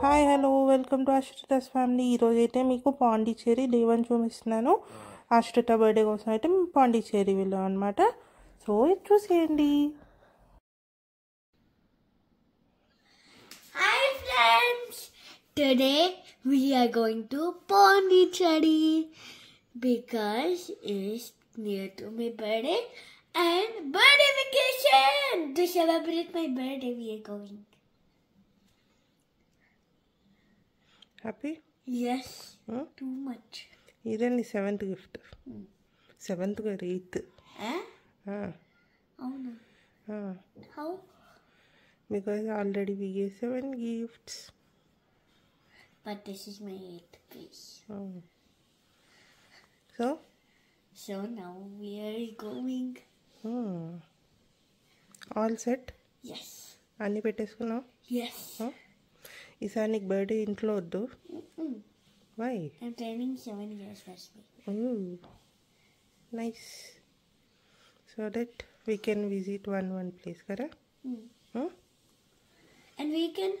Hi hello welcome to Ashrita's family. ఈరోజు అయితే మీకు పాండిచ్చేరి డే 1 చూపిస్తున్నాను. ఆశ్రిత బర్త్డే కోసం అయితే మేము పాండిచ్చేరి వెళ్ళాం అనమాట. సో ఇది చూసేయండి. Hi friends! Today we are going to Pondicherry because it's near to my birthday and birthday vacation. To celebrate my birthday we are going. Happy? Yes. Too much. ఇదే నీ 7th గిఫ్ట్. 7th కాదు 8th. Oh no. How? Because already we gave 7 gifts. But this is my 8th piece. So now we are going. All set? Yes. అన్నీ పెట్టేసుకున్నావు? Yes. ఈసారి నీకు birthday ఇంట్లో వద్దు. Why? I'm turning 7 years this week. Nice. So that we can visit one place కదా. And we can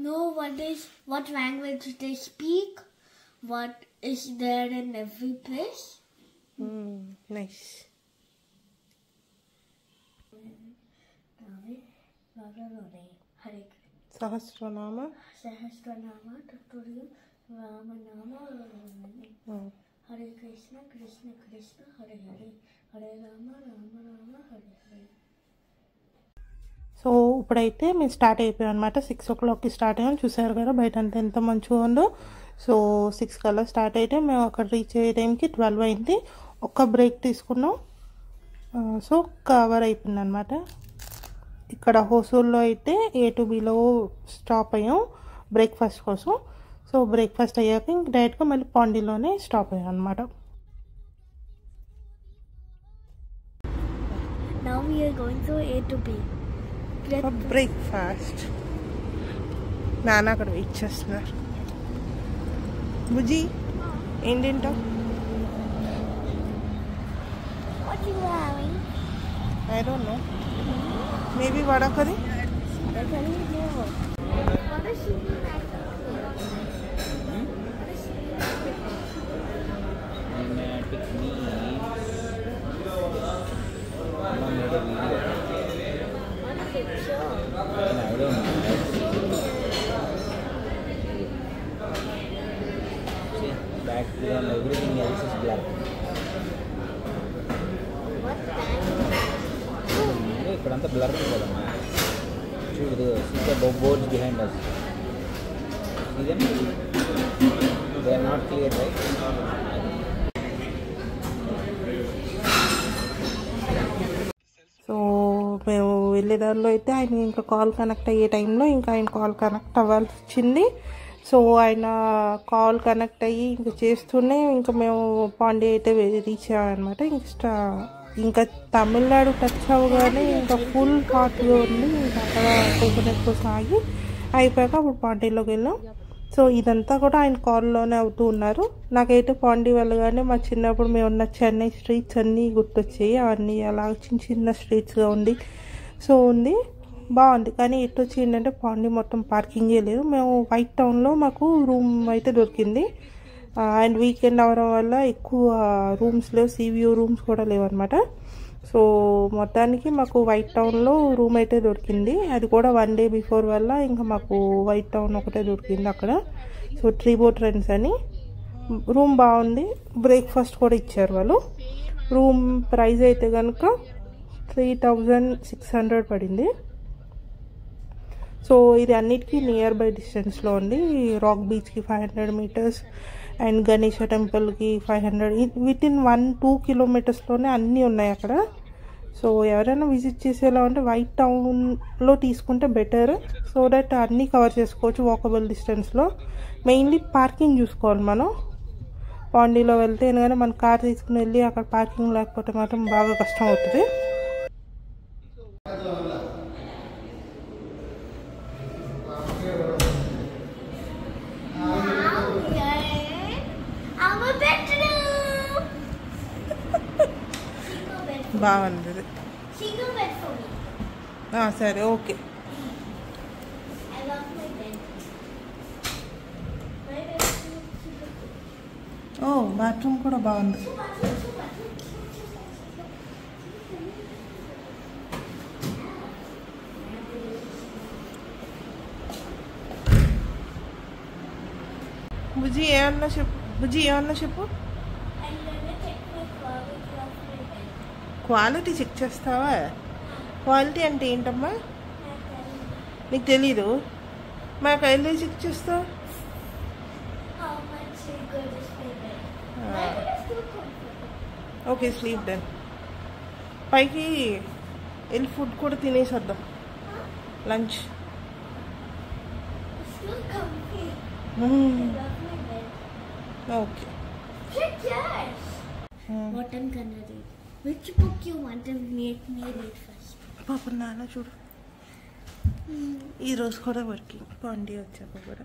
know what language they speak, what is there in every place. Nice. Sahasranama Sahasranama Tutorial Ramanama Hare Krishna Krishna Krishna Hare Hare Hare Rama Rama Rama Hare Hare. So ఇప్పుడైతే మేము start అయిపోయాం అనమాట. 6 o'clockకి start అయ్యాం. చూసారు కదా బయట అంతా ఎంత మంచిగా ఉందో. సో 6 కల్లా స్టార్ట్ అయితే మేము అక్కడ రీచ్ అయ్యే టైంకి 12 అయింది. ఒక్క బ్రేక్ తీసుకున్నాం. సో కవర్ అయిపోయింది అనమాట. ఇక్కడ హోసూర్లో అయితే A to Bలో స్టాప్ అయ్యాం బ్రేక్ఫాస్ట్ కోసం. సో బ్రేక్ఫాస్ట్ అయ్యాక ఇంక డైరెక్ట్గా మళ్ళీ పాండీలోనే స్టాప్ అయ్యాం అనమాట. Now we are going to A to B. Breakfast. నాన్న అక్కడ వెయిట్ చేస్తున్నారు. బుజ్జి ఏం తింటావు? What you having? I don't know. Maybe vada curry. What is she? Background, everything else is black. ఇక్కడంతా బ్లర్ కదమ్మా. చూడు, boards behind us. See them? They are not clear, right? So మేము వెళ్ళే దారిలో అయితే ఆయన ఇంకా కాల్ కనెక్ట్ అయ్యే టైంలో ఇంకా ఆయన కాల్ కనెక్ట్ అవ్వాల్సి వచ్చింది. సో ఆయన కాల్ కనెక్ట్ అయ్యి ఇంకా చేస్తూనే ఇంకా మేము పాండి అయితే రీచ్ అయ్యామన్నమాట. ఇంకా తమిళనాడు టచ్ అవ్వగానే ఇంకా ఫుల్ హాట్గా ఉంది. ఇంకా అక్కడ కోకోనట్ కోసం ఆగి అయిపోయాక అప్పుడు పాండీలోకి వెళ్ళాం. సో ఇదంతా కూడా ఆయన కాల్లోనే అవుతూ ఉన్నారు. నాకైతే పాండీ వెళ్ళగానే మా చిన్నప్పుడు మేము ఉన్న చెన్నై స్ట్రీట్స్ అన్నీ గుర్తొచ్చాయి. అవన్నీ అలా చిన్న చిన్న స్ట్రీట్స్గా ఉంది. సో ఉంది బాగుంది. కానీ ఎటు వచ్చి ఏంటంటే పాండీ మొత్తం పార్కింగే లేదు. మేము వైట్ టౌన్లో మాకు రూమ్ అయితే దొరికింది. అండ్ వీకెండ్ అవడం వల్ల ఎక్కువ రూమ్స్ లేవు, సీవ్యూ రూమ్స్ కూడా లేవన్నమాట. సో మొత్తానికి మాకు వైట్ టౌన్లో రూమ్ అయితే దొరికింది. అది కూడా 1 day బిఫోర్ వల్ల ఇంకా మాకు వైట్ టౌన్ ఒకటే దొరికింది అక్కడ. సో ట్రీబోట్ రెంట్స్ అని రూమ్ బాగుంది. బ్రేక్ఫాస్ట్ కూడా ఇచ్చారు వాళ్ళు. రూమ్ ప్రైస్ అయితే కనుక 3600 పడింది. సో ఇది అన్నిటికీ నియర్ బై డిస్టెన్స్లో ఉంది. రాక్ బీచ్కి 500 meters అండ్ గణేష టెంపుల్కి 500. వితిన్ 1-2 kilometersలోనే అన్నీ ఉన్నాయి అక్కడ. సో ఎవరైనా విజిట్ చేసేలా ఉంటే వైట్ టౌన్లో తీసుకుంటే బెటర్. సో దట్ అన్నీ కవర్ చేసుకోవచ్చు వాకబుల్ డిస్టెన్స్లో. మెయిన్లీ పార్కింగ్ చూసుకోవాలి మనం. పాండీలో వెళ్తే ఎందుకంటే మన కార్ తీసుకుని వెళ్ళి అక్కడ పార్కింగ్ లేకపోతే మాత్రం బాగా కష్టం అవుతుంది. బాగుంది. సరే ఓకే. ఓ బాత్రూమ్ కూడా బాగుంది. బుజ్జి ఏమన్నా చెప్పు. క్వాలిటీ చెక్ చేస్తావా? క్వాలిటీ అంటే ఏంటమ్మా నీకు తెలీదు? మాకు వెళ్ళి చెక్ చేస్తావు. Okay sleep done. పైకి వెళ్ళి ఫుడ్ కూడా తినేసొద్దాం, lunch. Okay. What I'm gonna read. Which book you want to make me read first? పాప నాన్న చూడు, ఈరోజు కూడా వర్కింగ్. పాండి వచ్చాక కూడా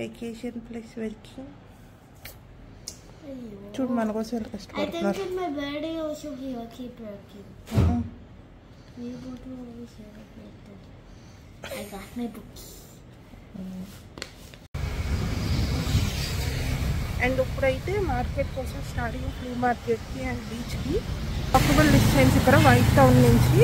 వెకేషన్ ప్లస్ వర్కింగ్. చూడు మన కోసం ఎంత I think కష్టపడుతున్నారు. in my birthday also he will keep working. We both will always celebrate that. I got my books. And ఇప్పుడైతే మార్కెట్ కోసం స్టార్టింగ్ ఫ్లీ మార్కెట్కి అండ్ బీచ్కి వాకబుల్ డిస్టెన్స్ ఇక్కడ వైట్ టౌన్ నుంచి.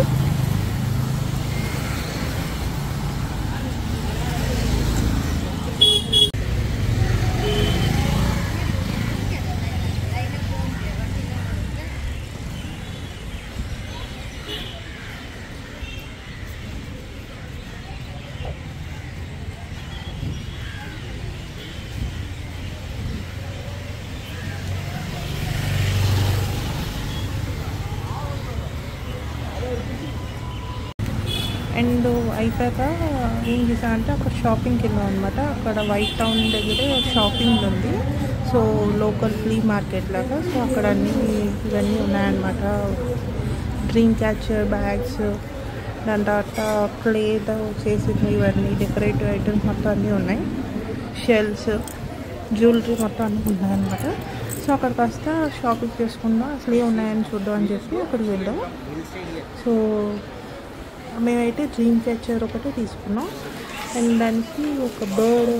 అండ్ అయిపోయాక ఏం చేశానంటే అక్కడ షాపింగ్కి వెళ్ళాం అనమాట. అక్కడ వైట్ టౌన్ దగ్గరే షాపింగ్ ఉంది, సో లోకల్ ఫ్లీ మార్కెట్ లాగా. సో అక్కడ ఇవన్నీ ఉన్నాయన్నమాట. డ్రీమ్ క్యాచర్ బ్యాగ్స్, దాని తర్వాత క్లేతో చేసినవి, ఇవన్నీ డెకరేటివ్ ఐటమ్స్ మొత్తం అన్నీ ఉన్నాయి. షెల్స్, జ్యువెలరీ మొత్తం అన్నీ ఉన్నాయన్నమాట. సో అక్కడ కాస్త షాపింగ్ చేసుకుందాం, అసలు ఏ ఉన్నాయని చూద్దాం అని చెప్పి అక్కడికి వెళ్ళాం. సో మేమైతే డ్రీమ్ క్యాచర్ ఒకటి తీసుకున్నాం అండ్ దానికి ఒక బర్డ్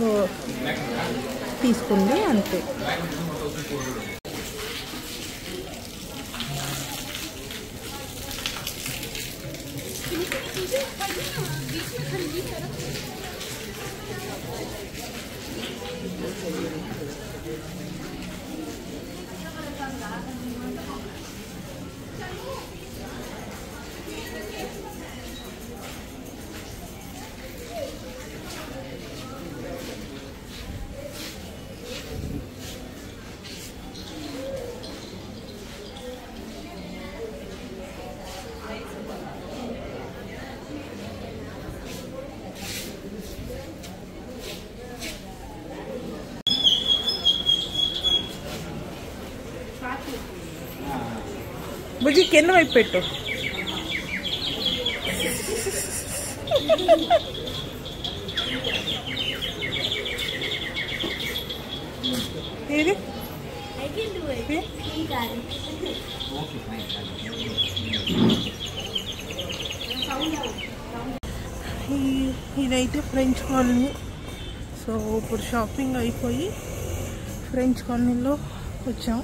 తీసుకుంది అంతే. బుజ్జి కింద వైపు పెట్టు. ఇది I can do it. You got it. ఇదైతే ఫ్రెంచ్ కాలనీ. సో ఇప్పుడు షాపింగ్ అయిపోయి ఫ్రెంచ్ కాలనీలో వచ్చాం.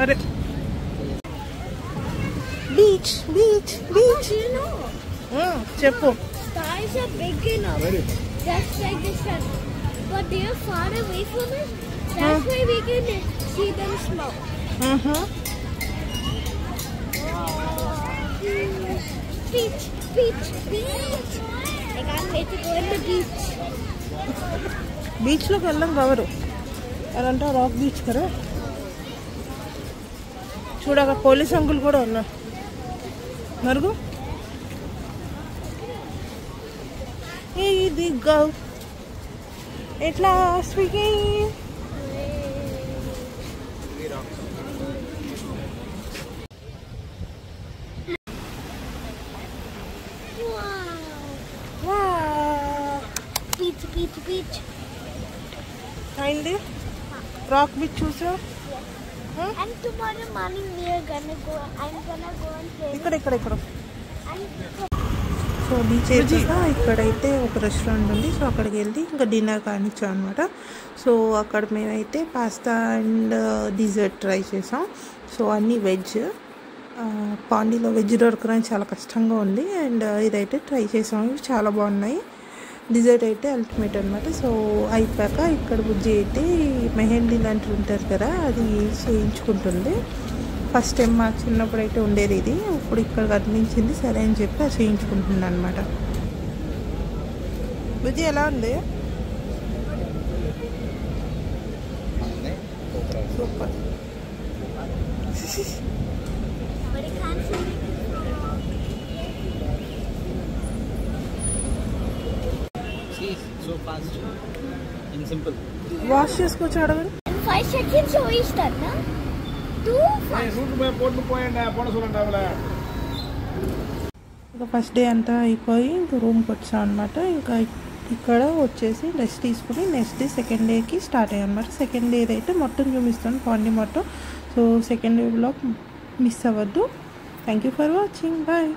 అరే beach beach beach. You know, చెప్పు. stars are big enough, just like the sun, but they are far away from us. That's why we can see them small. Beach, beach, beach. I can't wait to go in the beach. బీచ్లోకి వెళ్ళాం cover అదంటే rock beach కదా. చూడగా police uncle కూడా ఉన్నారు. మరుగు ఇది గౌ ఎట్లా Swiggy. Beach, beach, beach. అయింది రాక్ బీచ్ చూసా. And tomorrow morning we are gonna go. I'm gonna go and play. ఇక్కడ ఇక్కడ ఇక్కడ And సో బీచ్ అయిపోయాక ఇక్కడైతే ఒక రెస్టారెంట్ ఉంది. సో అక్కడికి వెళ్ళి ఇంకా డిన్నర్ కానిచ్చాం అనమాట. సో అక్కడ మేమైతే పాస్తా అండ్ డిజర్ట్ ట్రై చేసాం. సో అన్నీ వెజ్. పాండీలో వెజ్ దొరకడం చాలా కష్టంగా ఉంది. అండ్ ఇదైతే ట్రై చేసాము, చాలా బాగున్నాయి. డిజర్ట్ అయితే అల్టిమేట్ అనమాట. సో అయిపోయాక ఇక్కడ బుజ్జి అయితే మెహందీ లాంటివి ఉంటారు కదా, అది చేయించుకుంటుంది. ఫస్ట్ టైం మా చిన్నప్పుడు అయితే ఉండేది ఇది, ఇప్పుడు ఇక్కడ కనిపించింది, సరే అని చెప్పి అది చేయించుకుంటుంది అనమాట. బుజ్జి ఎలా ఉంది? Super. So fast and simple. Wash చేసుకోవచ్చు అడగండి. 5 seconds చూయిస్తానా? 2 ఇంకా ఫస్ట్ డే అంతా అయిపోయి ఇంకా రూమ్కి వచ్చాం అనమాట. ఇంకా ఇక్కడ వచ్చేసి రెస్ట్ తీసుకుని నెక్స్ట్ డే సెకండ్ డేకి స్టార్ట్ అయ్యాం అనమాట. సెకండ్ డే అయితే మొత్తం చూపిస్తాను, పాండి మొత్తం. So second day blog miss అవ్వద్దు. Thank you for watching. Bye.